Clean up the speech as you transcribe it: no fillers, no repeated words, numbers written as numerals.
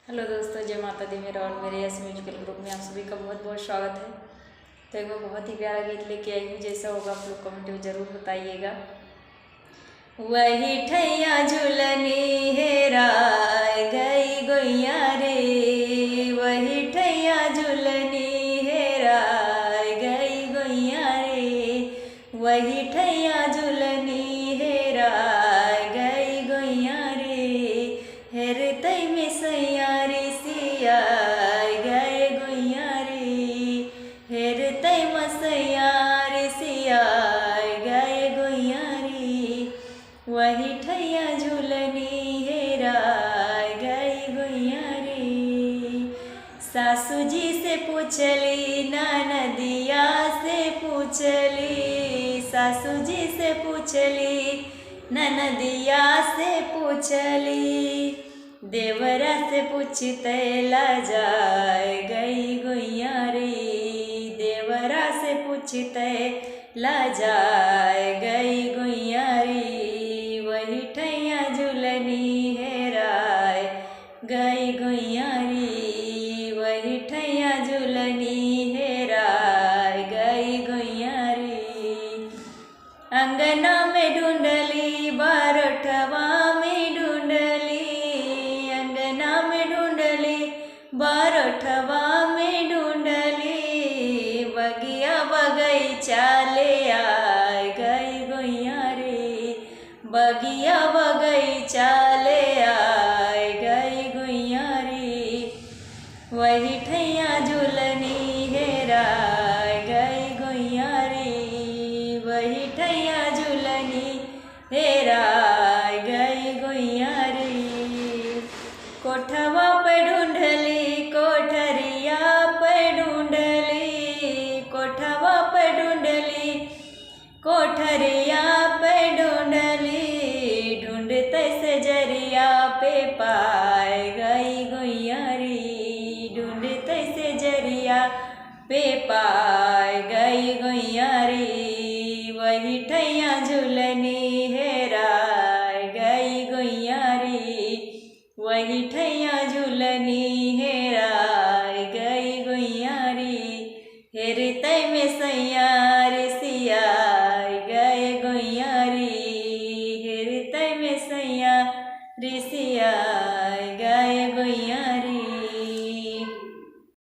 Hello दोस्तों, जय माता दी। मेरा और मेरे यस म्यूजिकल ग्रुप में आप सभी का बहुत बहुत स्वागत है। तो एक मैं बहुत ही प्यारा गीत लेके आई हूँ। जैसा होगा आप लोग कमेंट में ज़रूर बताइएगा। वही ठैया झूलनी हेराय गई गोइया रे, वही ठैया झूलनी हेराय गई गोइया रे, वही ठैया झूलनी हेराय गई गोइया रे, हेर तई में सैयारी सियाय गए गोइया रे, हेर तई में सैयारी सियाय गए गोइया रे, वही ठैया झूलनी हेराय गई गोइया रे। सासू जी से पूछली, ननदिया से पूछली, सासू जी से पूछली, ननदिया से पूछली, देवरा से पूछते लजाय गई गोइया रे, देवरा से पूछते लजाय गई गोइया रे, वही ठैया झूलनी हेराय गई गोइया रे, वही ठैया झूलनी हेराय गई गोइया रे। अंगना में ढूंढली, बारठवा में ढूंढली, अंगना में ढूंढली, बारठवा में ढूंढली, बगिया बगैचा ले आय गई गोइया रे, बगिया बगैचा ले आय गई गोइया रे, वही ठैया झूलनी हेराय गई गोइया रे, वही ठैया झूलनी हेराय गई गोइया रे। कोठवा पे ढूंढली, कोठरिया पे ढूंढली, कोठवा पे ढूंढली, कोठरिया पे ढूंढली, ढूंढते से जरिया पे पाए गई गोइया रे, ढूंढते से जरिया पे पाए गई गोइया रे, वही ठैया झूलनी हेराय गई गोइया रे, वही ठैया झूलनी हेराय गई गोइया रे, हेर तई में सैया